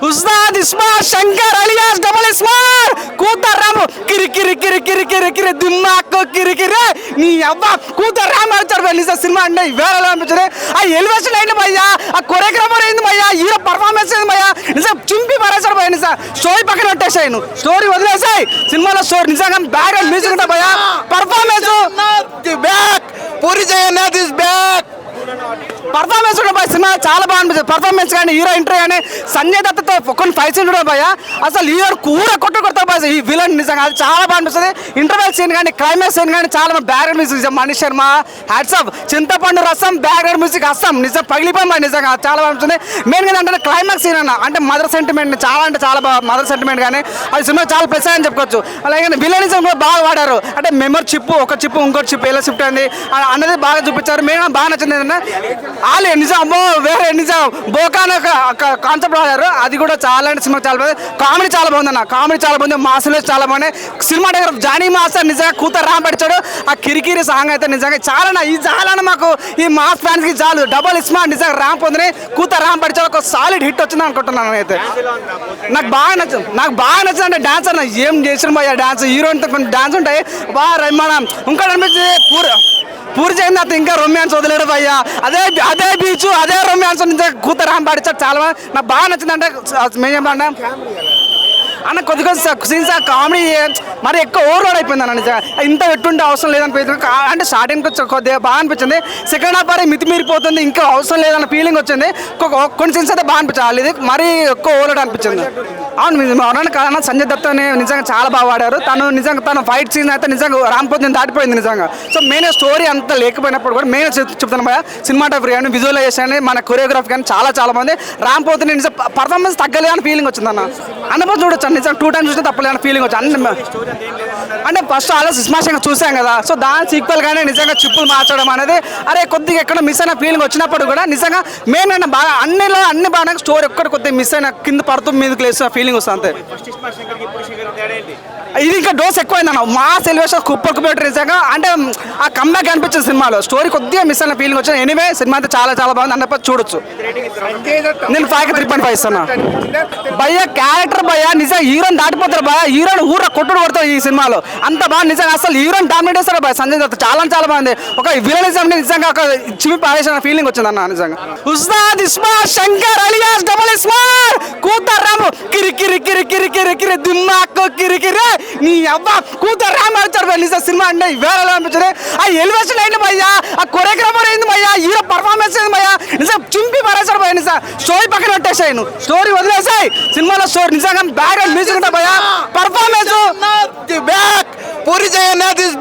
Ustaad iSmart Shankar alias double iSmart కూతర్ రాము కిరి కిరి కిరి కిరి కిరి కిరి దిమ్మాకు కిరి కిరి నీ అవ్వ కూతర్ రాము వచ్చాడు భయ నిజం సినిమా అంటే వేరే అనిపించింది. ఆ ఎలివేషన్ ఏంటి భయ్యా, ఆ కొరియోగ్రాఫర్ ఏంది భయ్యా, హీరో పర్ఫార్మెన్స్ ఏంది భయ్యా, నిజం చింపి పరేశాడు భయ నిజం. స్టోరీ పక్కన పెట్టేసాయి, నువ్వు స్టోరీ వదిలేసాయి, సినిమాలో స్టోరీ నిజంగా బ్యాక్గ్రౌండ్ మ్యూజిక్ ఉంటా భయ్యా, performance back Puri Jagannadh is back. Performance కూడా భయ సినిమా చాలా బాగా అనిపించింది. పర్ఫార్మెన్స్ కానీ హీరో ఎంట్రీ కానీ సంజయ్ దత్తతో కొన్ని ఫైట్ సీన్ కూడా భయ అసలు హీరో కొడతా భయ ఈ విలన్ నిజంగా అది చాలా బాగా అనిపిస్తుంది. ఇంటర్వెల్ సీన్ కానీ క్లైమాక్స్ సీన్ కానీ చాలా background music Mani Sharma hats off చింతపండు రసం బ్యాక్గ్రౌండ్ మ్యూజిక్ అస్సాం నిజం పగిలిపోయి నిజంగా చాలా బాగా అనిపిస్తుంది. మెయిన్ గా అంటే క్లైమాక్స్ సీన్ అన్న అంటే మదర్ సెంటిమెంట్ చాలా అంటే చాలా బాగా మదర్ సెంటిమెంట్ కానీ అది సినిమా చాలా ప్లస్ అని చెప్పుకోవచ్చు. అలాగే విలనిజం కూడా బాగా వాడారు, అంటే మెమరీ చిప్ ఒక చిప్ ఇంకోటి చిప్ ఎలా షిఫ్ట్ అయింది అన్నది బాగా చూపించారు. మెయిన్ బాగా నచ్చింది ఆలే నిజం అమ్మో వేరే నిజం బోకాన్ కాన్సెప్ట్ వాడారు, అది కూడా చాలా అంటే సినిమా చాలా బాగుంది. కామెడీ చాలా బాగుంది అన్న, కామెడీ చాలా బాగుంది, మాసులు చాలా బాగున్నాయి. సినిమాటోగ్రాఫ్ జానీ మాస్టర్ నిజంగా కూతురు రామ్ పడిచాడు. ఆ కిరికిరి సాంగ్ అయితే నిజంగా చాలా ఈ చాలన్న మాకు ఈ మాస్ ఫ్యాన్స్ కి చాలు. డబల్ ఇస్మార్ట్ నిజంగా రామ్ పొందని కూతురు రామ్ పడిచాడు, ఒక సాలిడ్ హిట్ వచ్చింది అనుకుంటున్నాను. అయితే నాకు బాగా నచ్చింది అంటే డాన్స్ అన్న ఏం చేసిన పోయా డాన్స్ హీరోయిన్తో కొన్ని డాన్స్ ఉంటాయి బాగా రమ్మడం. ఇంకోటి అనిపించింది పూరి జగన్నాథ్ ఇంకా రొమాన్స్ వదిలేడు భయ్యా, అదే బీచ్ అదే రొమాన్స్ నుంచి కూతురు రామ్ పాడించారు చాలా నాకు బాగా నచ్చింది. అంటే మేము చెప్పండి అన్న కొద్ది సీన్స్ కామెడీ మరి ఎక్కువ ఓవర్లోడ్ అయిపోయింది అన్న నిజంగా, ఇంత పెట్టుంటే అవసరం లేదనిపించింది. అంటే స్టార్టింగ్ కొద్దిగా బాగా అనిపించింది, సెకండ్ హాఫ్ మరి మితిమీరిపోతుంది ఇంకా అవసరం లేదన్న ఫీలింగ్ వచ్చింది. కొన్ని సీన్స్ అయితే బాగా అనిపించాలి, ఇది మరీ ఎక్కువ ఓవర్లోడ్ అనిపించింది. అవును కాదన్న సంజయ్ దత్ నిజంగా చాలా బాగా వాడారు. తను ఫైట్ సీన్ అయితే నిజంగా రాంపోతుంది దాటిపోయింది నిజంగా. సో మెయిన్ స్టోరీ అంతా లేకపోయినప్పుడు కూడా మెయిన్ చెప్తాను భయ సినిమాటోగ్రఫీ కానీ విజువలైజేషన్ కానీ మన కొరియోగ్రఫీ కానీ చాలా బాగుంది. రాంపోతుంది నిజం పర్ఫార్మెన్స్ తగ్గలేదు అని ఫీలింగ్ వచ్చింది అన్న. అన్నపో చూడొచ్చు నిజంగా 2 times చూస్తే తప్పలేని ఫీలింగ్ వచ్చింది. అంటే ఫస్ట్ ఆలో సిస్మాషంగా చూసాం కదా, సో దాని సీక్వెల్ గానే నిజంగా చిప్పులు మార్చడం అనేది అరే కొద్దిగా ఎక్కడ మిస్ అయిన ఫీలింగ్ వచ్చినప్పుడు కూడా నిజంగా మెయిన్ అంటే బాగా అన్ని బాగా స్టోరీ ఒక్కటి కొద్దిగా మిస్ అయిన కింద పడుతూ మీదకి లేసిన ఫీలింగ్ వస్తుంది అంతే. ఇది ఇంకా డోస్ ఎక్కువైందన్న మాస్ ఎలివేషన్ కుప్పకు నిజంగా అంటే ఆ కంబ్యాక్ అనిపించింది సినిమాలో. స్టోరీ కొద్దిగా మిస్ అయిన ఫీలింగ్ వచ్చింది. ఎనీవే సినిమా అయితే చాలా బాగుంది అన్నప్ప చూడొచ్చు. నేను 5కి 3.5 ఇస్తాను భయ్య. క్యారెక్టర్ భయ్య నిజంగా హీరోని దాటిపోతారు భయ్య, హీరోని ఊర కొడతారు ఈ సినిమాలో అంత బాగా నిజంగా అసలు హీరోని డామినేట్ చేస్తారు భయ్య సంజయ్ దత్ చాలా బాగుంది. ఒక విలనిజం నిజంగా ఒక చివి పారేసిన ఫీలింగ్ వచ్చింది అన్న నిజంగా. ఉస్తాద్ ఇస్మార్ట్ శంకర్ అలియాస్ డబుల్ ఇస్మార్ట్ కూతర్ రాము కిరి కిరి కిరి కిరి కిరి కిరి దిమ్మాకు కిరి కిరి నీ అవ్వ కూతురు రామ్ వచ్చాడు భయ నిజం సినిమా అంటే వేరే అనిపించింది. ఆ ఎలివేషన్ ఏంటి భయ్యా, ఆ కొరియోగ్రాఫర్ ఏంది భయ్యా, హీరో పర్ఫార్మెన్స్ ఏంది భయ్యా, నిజం చింపి పరేశాడు భయ నిజం. స్టోరీ పక్కన పెట్టేసాయి, నువ్వు స్టోరీ వదిలేసాయి, సినిమాలో స్టోరీ నిజంగా బ్యాక్గ్రౌండ్ మ్యూజిక్ ఉంటా భయ్యా, performance back Puri Jagannadh is